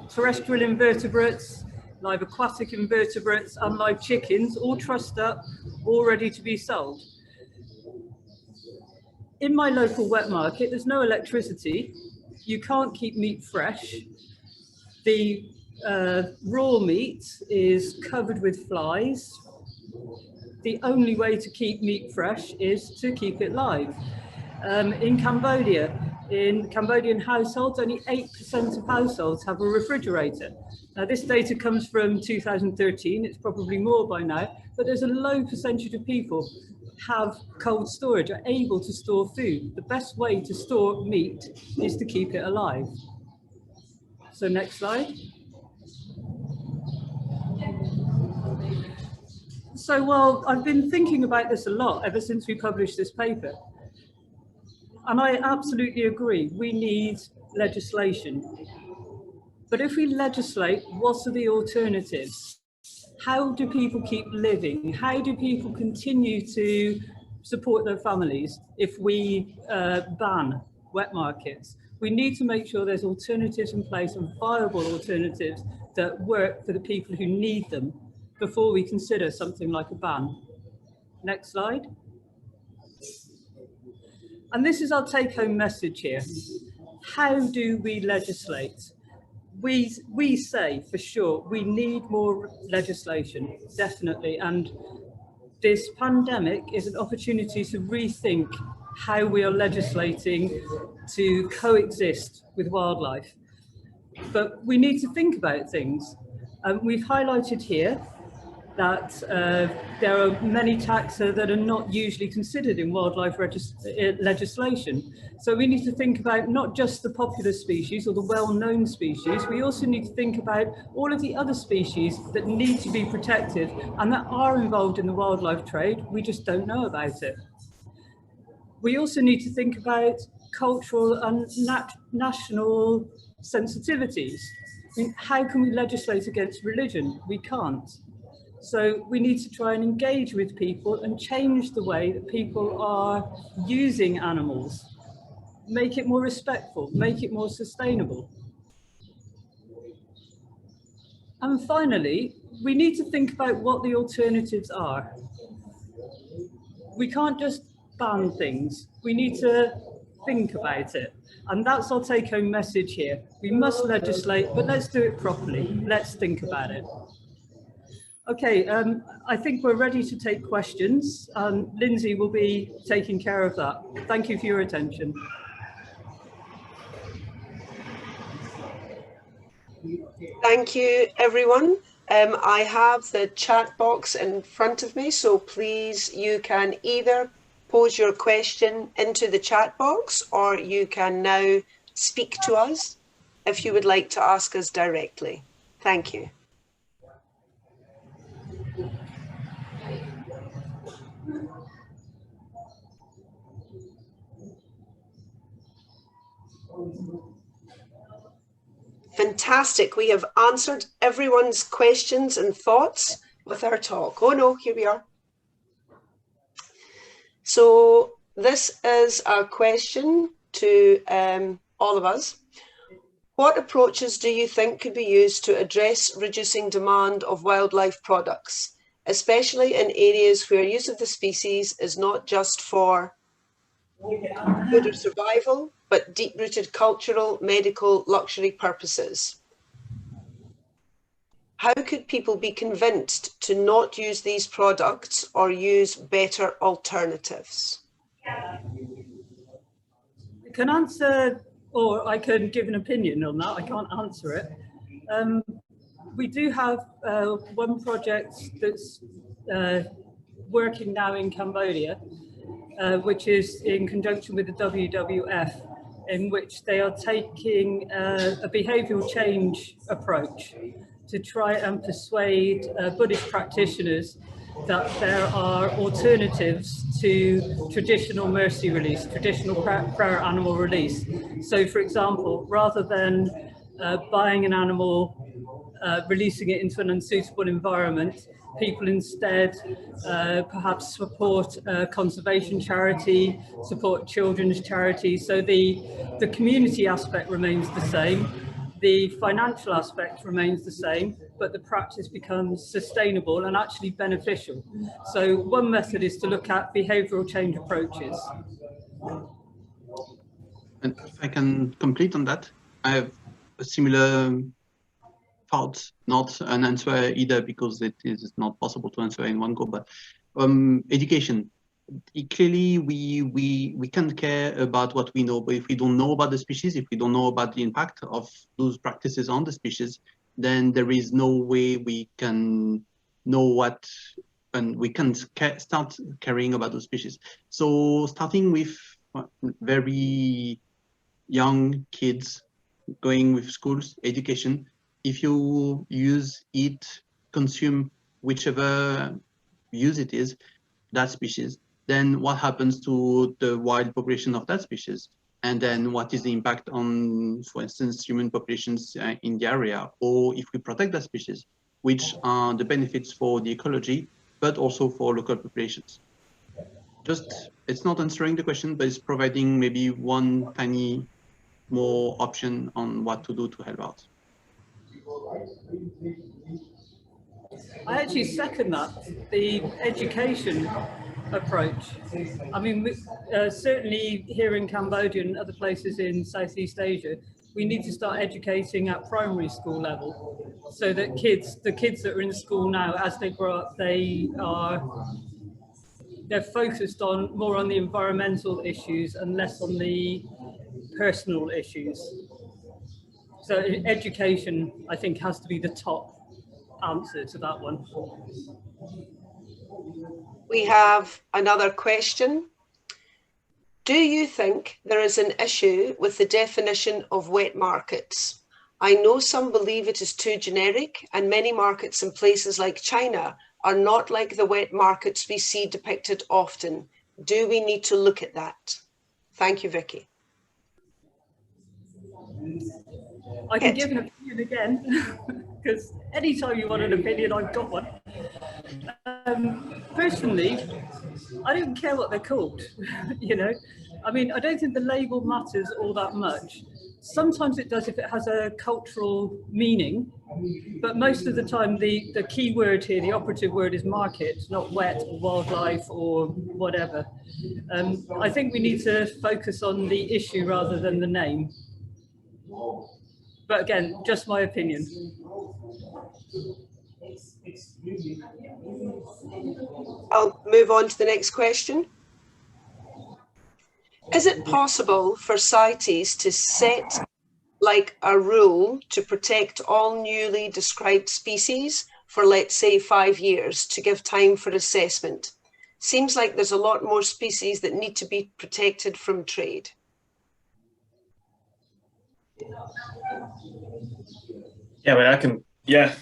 terrestrial invertebrates, live aquatic invertebrates, and live chickens, all trussed up, all ready to be sold. In my local wet market, there's no electricity. You can't keep meat fresh. The raw meat is covered with flies. The only way to keep meat fresh is to keep it live. In Cambodia, in Cambodian households, only 8% of households have a refrigerator. Now, this data comes from 2013, it's probably more by now, but there's a low percentage of people have cold storage, are able to store food. The best way to store meat is to keep it alive. So next slide. So, well, I've been thinking about this a lot ever since we published this paper. And I absolutely agree, we need legislation. But if we legislate, what are the alternatives? How do people keep living? How do people continue to support their families if we ban wet markets? We need to make sure there's alternatives in place and viable alternatives that work for the people who need them before we consider something like a ban. Next slide. And this is our take-home message here. How do we legislate? We say for sure we need more legislation, definitely, and this pandemic is an opportunity to rethink how we are legislating to coexist with wildlife. But we need to think about things. We've highlighted here that there are many taxa that are not usually considered in wildlife legislation. So we need to think about not just the popular species or the well-known species, we also need to think about all of the other species that need to be protected and that are involved in the wildlife trade, we just don't know about it. We also need to think about cultural and national sensitivities. I mean, how can we legislate against religion? We can't. So we need to try and engage with people and change the way that people are using animals. Make it more respectful, make it more sustainable. And finally, we need to think about what the alternatives are. We can't just ban things, we need to think about it. And that's our take-home message here. We must legislate, but let's do it properly. Let's think about it. Okay, I think we're ready to take questions. Lindsay will be taking care of that. Thank you for your attention. Thank you, everyone. I have the chat box in front of me, so please, you can either pose your question into the chat box or you can now speak to us if you would like to ask us directly. Thank you. Fantastic. We have answered everyone's questions and thoughts with our talk. Oh no, here we are. So this is a question to all of us. What approaches do you think could be used to address reducing demand of wildlife products, especially in areas where use of the species is not just for food or survival, but deep-rooted cultural, medical, luxury purposes. How could people be convinced to not use these products or use better alternatives? I can answer, or I can give an opinion on that. I can't answer it. We do have one project that's working now in Cambodia, which is in conjunction with the WWF, in which they are taking a behavioural change approach to try and persuade Buddhist practitioners that there are alternatives to traditional mercy release, traditional prayer animal release. So, for example, rather than buying an animal, releasing it into an unsuitable environment, people instead perhaps support conservation charity, support children's charity. So the community aspect remains the same, the financial aspect remains the same, but the practice becomes sustainable and actually beneficial. So one method is to look at behavioural change approaches. And if I can complete on that, I have a similar thought, not an answer either, because it is not possible to answer in one go, but education. Clearly, we can care about what we know, but if we don't know about the species, if we don't know about the impact of those practices on the species, then there is no way we can know what, and we can start caring about those species. So starting with very young kids, going with schools, education, if you use, eat, consume whichever use it is, that species, then what happens to the wild population of that species? And then what is the impact on, for instance, human populations in the area? Or if we protect that species, which are the benefits for the ecology, but also for local populations? Just, it's not answering the question, but it's providing maybe one tiny more option on what to do to help out. I actually second that, the education approach. I mean, certainly here in Cambodia and other places in Southeast Asia, we need to start educating at primary school level, so that the kids that are in school now, as they grow up, they're focused on more on the environmental issues and less on the personal issues. So education, I think, has to be the top answer to that one. We have another question. Do you think there is an issue with the definition of wet markets? I know some believe it is too generic, and many markets in places like China are not like the wet markets we see depicted often. Do we need to look at that? Thank you, Vicky. I can give an opinion again, because anytime you want an opinion, I've got one. Personally, I don't care what they're called, you know. I mean, I don't think the label matters all that much. Sometimes it does if it has a cultural meaning, but most of the time the key word here, the operative word, is market, not wet or wildlife or whatever. I think we need to focus on the issue rather than the name. But again, just my opinion. I'll move on to the next question. Is it possible for CITES to set like a rule to protect all newly described species for, let's say, 5 years to give time for assessment? Seems like there's a lot more species that need to be protected from trade. Yeah, I mean, I can, yeah.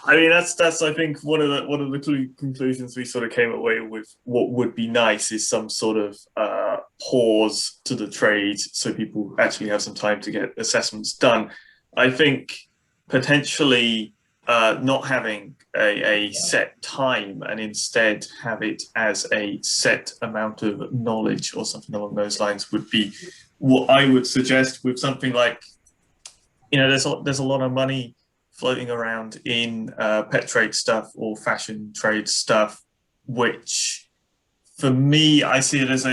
I mean, that's I think one of the conclusions we sort of came away with. What would be nice is some sort of pause to the trade, so people actually have some time to get assessments done. I think potentially not having a set time and instead have it as a set amount of knowledge or something along those lines would be what I would suggest, with something like, you know, there's a lot of money floating around in pet trade stuff or fashion trade stuff, which for me, I see it as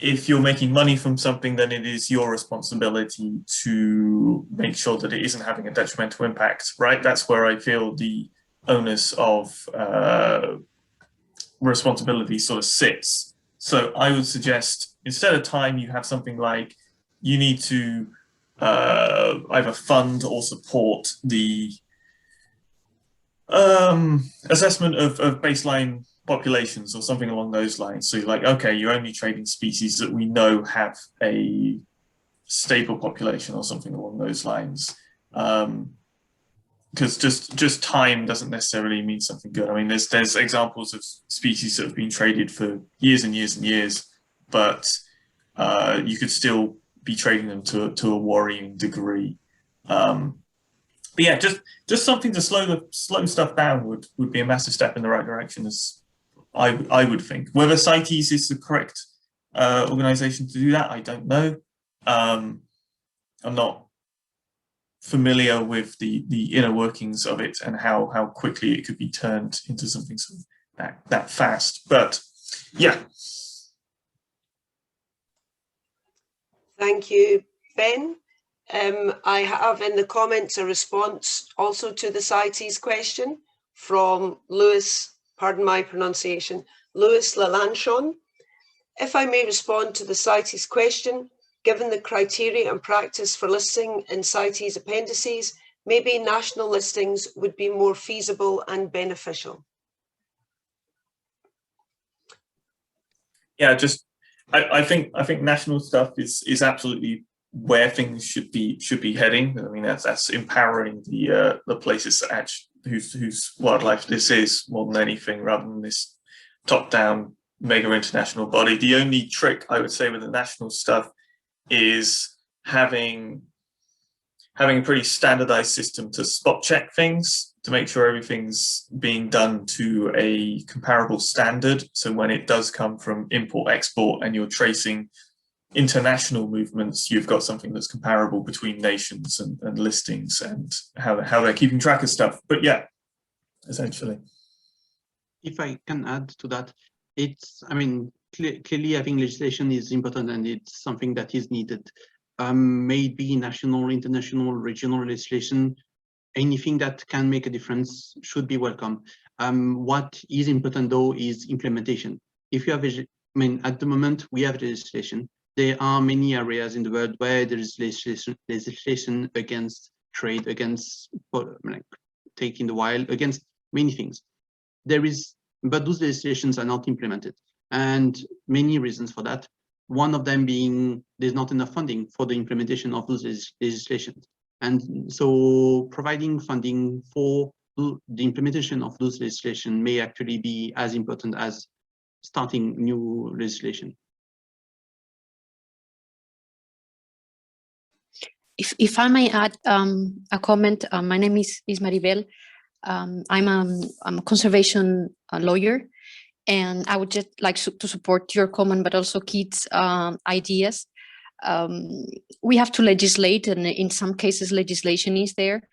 if you're making money from something, then it is your responsibility to make sure that it isn't having a detrimental impact, right? That's where I feel the onus of responsibility sort of sits. So I would suggest instead of time, you have something like you need to either fund or support the assessment of baseline populations or something along those lines. So you're like, okay, you're only trading species that we know have a stable population or something along those lines. Because just time doesn't necessarily mean something good. I mean, there's examples of species that have been traded for years and years and years, but you could still be trading them to a worrying degree. But yeah, just something to slow stuff down would be a massive step in the right direction, as I would think. Whether CITES is the correct organization to do that, I don't know. I'm not familiar with the inner workings of it and how quickly it could be turned into something sort of that fast. But yeah. Thank you, Ben. I have in the comments a response also to the CITES question from Louis, pardon my pronunciation, Louis Lalanchon. If I may respond to the CITES question, given the criteria and practice for listing in CITES appendices, maybe national listings would be more feasible and beneficial. Yeah, I think national stuff is absolutely where things should be heading. I mean, that's empowering the places that actually whose wildlife this is more than anything, rather than this top-down mega international body. The only trick I would say with the national stuff is having a pretty standardized system to spot check things, to make sure everything's being done to a comparable standard. So when it does come from import export and you're tracing international movements, you've got something that's comparable between nations and listings and how they're keeping track of stuff. But yeah, essentially. If I can add to that, I mean, clearly having legislation is important and it's something that is needed. Maybe national, international, regional legislation, anything that can make a difference should be welcome. What is important though is implementation. If you have, I mean, at the moment we have legislation. There are many areas in the world where there is legislation against trade, against like taking the wild, against many things. But those legislations are not implemented, and many reasons for that. One of them being there's not enough funding for the implementation of those legislations. And so providing funding for the implementation of those legislation may actually be as important as starting new legislation. If I may add a comment, my name is Maribel. I'm a conservation lawyer, and I would just like to support your comment, but also Keith's ideas. We have to legislate, and in some cases legislation is there,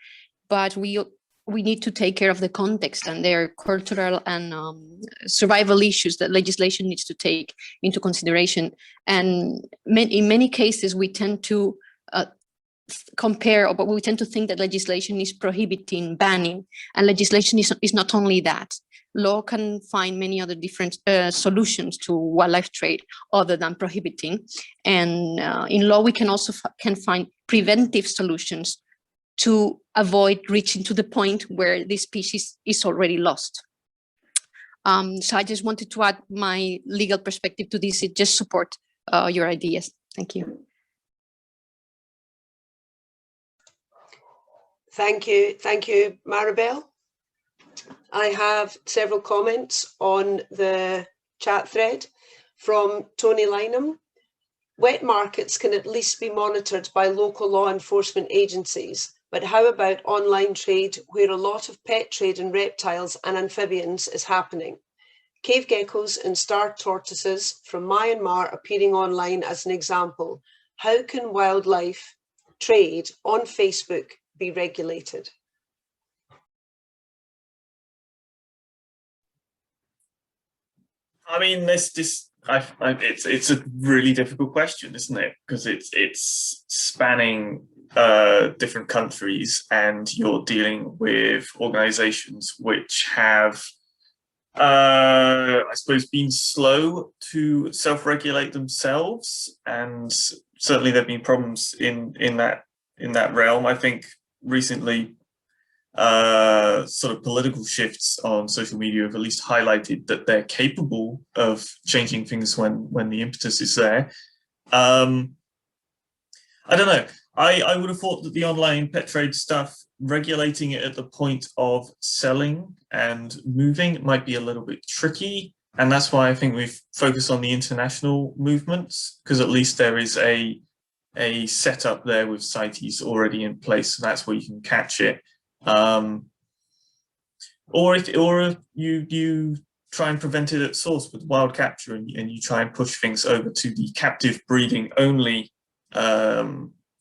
but we need to take care of the context and their cultural and survival issues that legislation needs to take into consideration. And in many cases, we tend to but we tend to think that legislation is prohibiting, banning, and legislation is not only that. Law can find many other different solutions to wildlife trade other than prohibiting. And in law, we can also can find preventive solutions to avoid reaching to the point where this species is already lost. So I just wanted to add my legal perspective to this. It just support your ideas. Thank you. Thank you, Maribel. I have several comments on the chat thread from Tony Lynham. Wet markets can at least be monitored by local law enforcement agencies, but how about online trade where a lot of pet trade in reptiles and amphibians is happening? Cave geckos and star tortoises from Myanmar appearing online as an example. How can wildlife trade on Facebook be regulated? I mean, it's a really difficult question, isn't it? Because it's spanning different countries, and you're dealing with organizations which have, I suppose, been slow to self-regulate themselves, and certainly there've been problems in that realm. I think recently, sort of political shifts on social media have at least highlighted that they're capable of changing things when the impetus is there. I don't know. I would have thought that the online pet trade stuff, regulating it at the point of selling and moving might be a little bit tricky. And that's why I think we've focused on the international movements, because at least there is a setup there with CITES already in place. So that's where you can catch it. Or if you try and prevent it at source with wild capture, and you try and push things over to the captive breeding only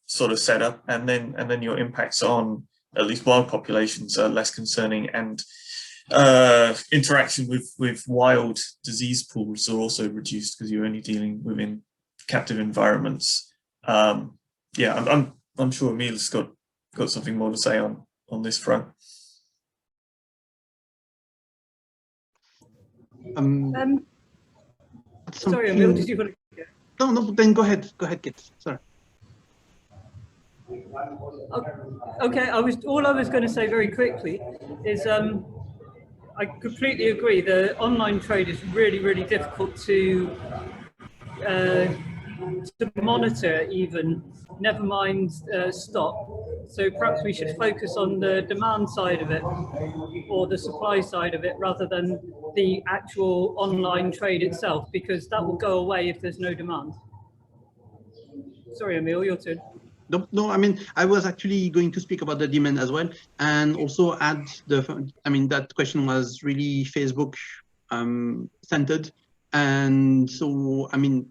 sort of setup, and then your impacts on at least wild populations are less concerning, and interaction with wild disease pools are also reduced because you're only dealing within captive environments. Yeah, I'm sure Emil's got something more to say on this front. Sorry, Emil, did you want to go? No, then go ahead, Kit. Sorry. Okay, all I was going to say very quickly is I completely agree. The online trade is really, really difficult to monitor, even, never mind stop. So perhaps we should focus on the demand side of it, or the supply side of it, rather than the actual online trade itself, because that will go away if there's no demand. Sorry, Emil, your turn. No, I mean, I was actually going to speak about the demand as well, and also add that question was really Facebook centered. And so, I mean,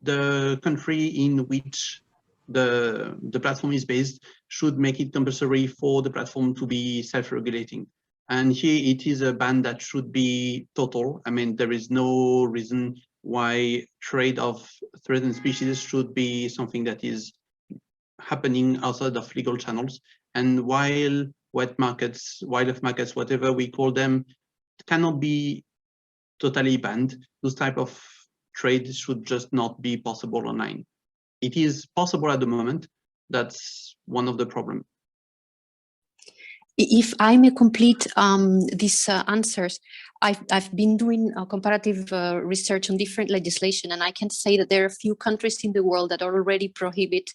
the country in which the platform is based should make it compulsory for the platform to be self-regulating. And here it is a ban that should be total. I mean, there is no reason why trade of threatened species should be something that is happening outside of legal channels. And while wet markets, wildlife markets, whatever we call them, cannot be totally banned, those type of trade should just not be possible online. It is possible at the moment. That's one of the problems. If I may complete these answers, I've been doing comparative research on different legislation, and I can say that there are a few countries in the world that already prohibit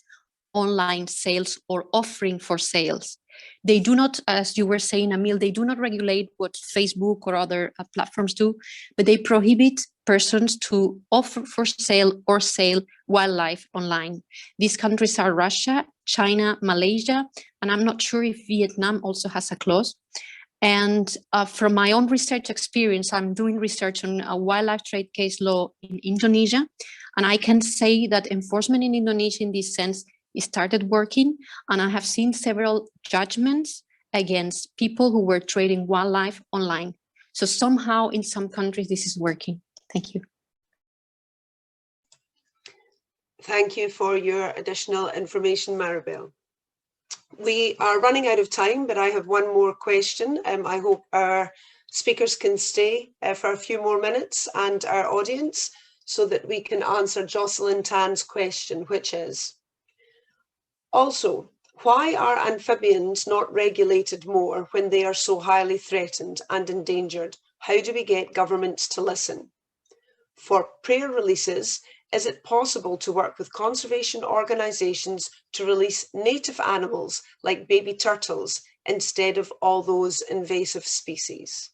online sales or offering for sales. They do not, as you were saying, Emil, they do not regulate what Facebook or other platforms do, but they prohibit persons to offer for sale or sell wildlife online. These countries are Russia, China, Malaysia, and I'm not sure if Vietnam also has a clause. And from my own research experience, I'm doing research on a wildlife trade case law in Indonesia, and I can say that enforcement in Indonesia in this sense started working, and I have seen several judgments against people who were trading wildlife online. So somehow in some countries this is working. Thank you. Thank you for your additional information, Maribel. We are running out of time, but I have one more question. I hope our speakers can stay for a few more minutes, and our audience, so that we can answer Jocelyn Tan's question, which is, also, why are amphibians not regulated more when they are so highly threatened and endangered? How do we get governments to listen? For prey releases, is it possible to work with conservation organisations to release native animals like baby turtles instead of all those invasive species?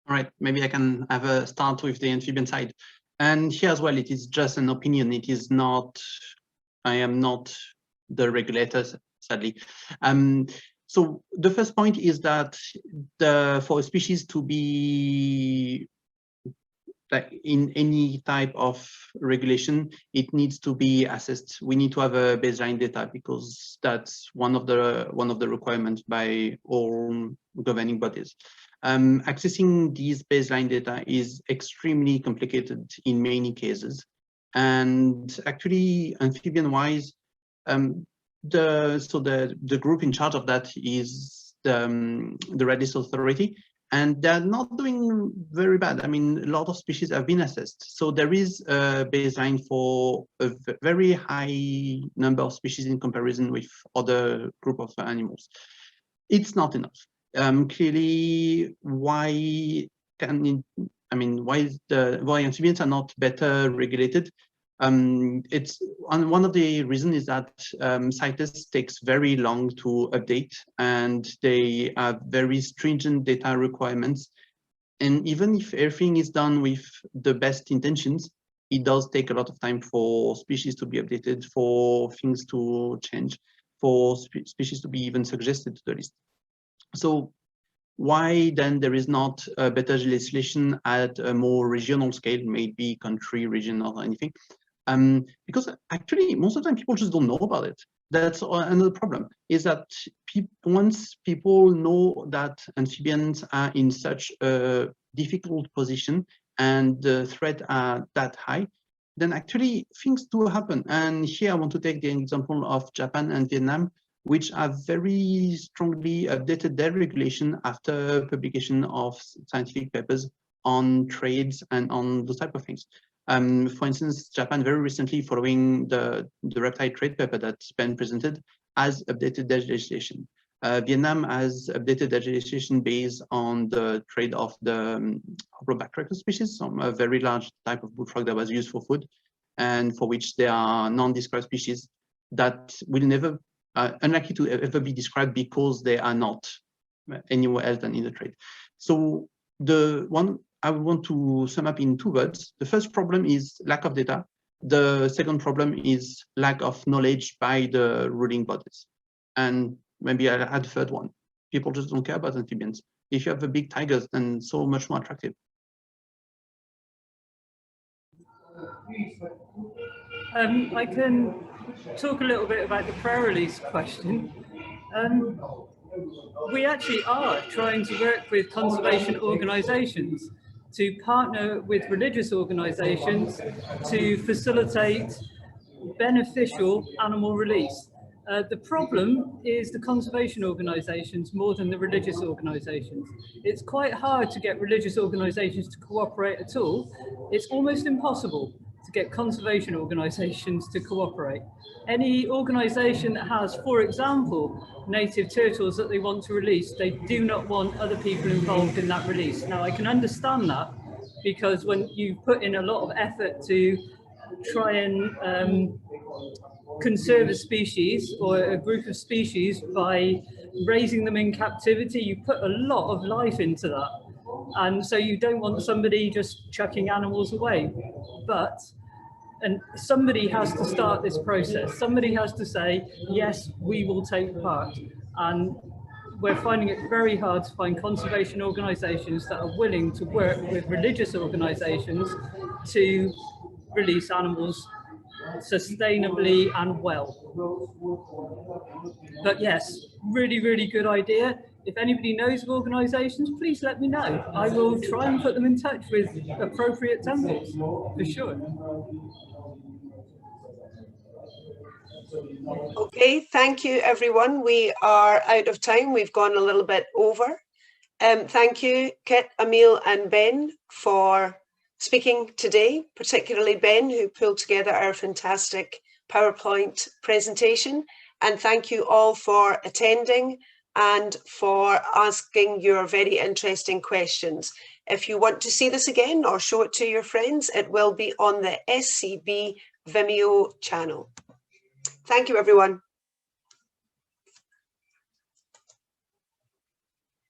All right, maybe I can have a start with the amphibian side. And here as well, it is just an opinion. It is not, I am not the regulator, sadly. So the first point is that for a species to be like in any type of regulation, it needs to be assessed. We need to have a baseline data because that's one of the requirements by all governing bodies. Accessing these baseline data is extremely complicated in many cases, and actually, amphibian-wise, the group in charge of that is the Red List Authority, and they're not doing very bad. I mean, a lot of species have been assessed. So there is a baseline for a very high number of species in comparison with other group of animals. It's not enough. Clearly, why amphibians are not better regulated? It's one of the reasons is that CITES takes very long to update, and they have very stringent data requirements. And even if everything is done with the best intentions, it does take a lot of time for species to be updated, for things to change, for species to be even suggested to the list. So why then there is not a better legislation at a more regional scale, maybe country, region, or anything? Because actually, most of the time people just don't know about it. That's another problem, is that once people know that amphibians are in such a difficult position and the threat are that high, then actually things do happen. And here I want to take the example of Japan and Vietnam, which have very strongly updated their regulation after publication of scientific papers on trades and on those type of things. For instance, Japan very recently, following the reptile trade paper that's been presented, has updated their legislation. Vietnam has updated their legislation based on the trade of the Hoplobacter species, a very large type of bullfrog that was used for food, and for which there are non-described species that will never, unlikely to ever be described because they are not anywhere else than in the trade. So the one I want to sum up in 2 words. The first problem is lack of data. The second problem is lack of knowledge by the ruling bodies. And maybe I'll add a third one. People just don't care about amphibians. If you have the big tigers, then so much more attractive. I can talk a little bit about the press release question. We actually are trying to work with conservation organisations to partner with religious organisations to facilitate beneficial animal release. The problem is the conservation organisations more than the religious organisations. It's quite hard to get religious organisations to cooperate at all. It's almost impossible to get conservation organisations to cooperate. Any organisation that has, for example, native turtles that they want to release, they do not want other people involved in that release. Now, I can understand that, because when you put in a lot of effort to try and conserve a species or a group of species by raising them in captivity, you put a lot of life into that. And so you don't want somebody just chucking animals away. And somebody has to start this process. Somebody has to say, yes, we will take part. And we're finding it very hard to find conservation organisations that are willing to work with religious organisations to release animals sustainably and well. But yes, really, really good idea. If anybody knows of organisations, please let me know. I will try and put them in touch with appropriate temples, for sure. Okay, thank you everyone. We are out of time. We've gone a little bit over. Thank you, Kit, Emile and Ben for speaking today, particularly Ben, who pulled together our fantastic PowerPoint presentation. And thank you all for attending and for asking your very interesting questions. If you want to see this again or show it to your friends, it will be on the SCB Vimeo channel. Thank you, everyone.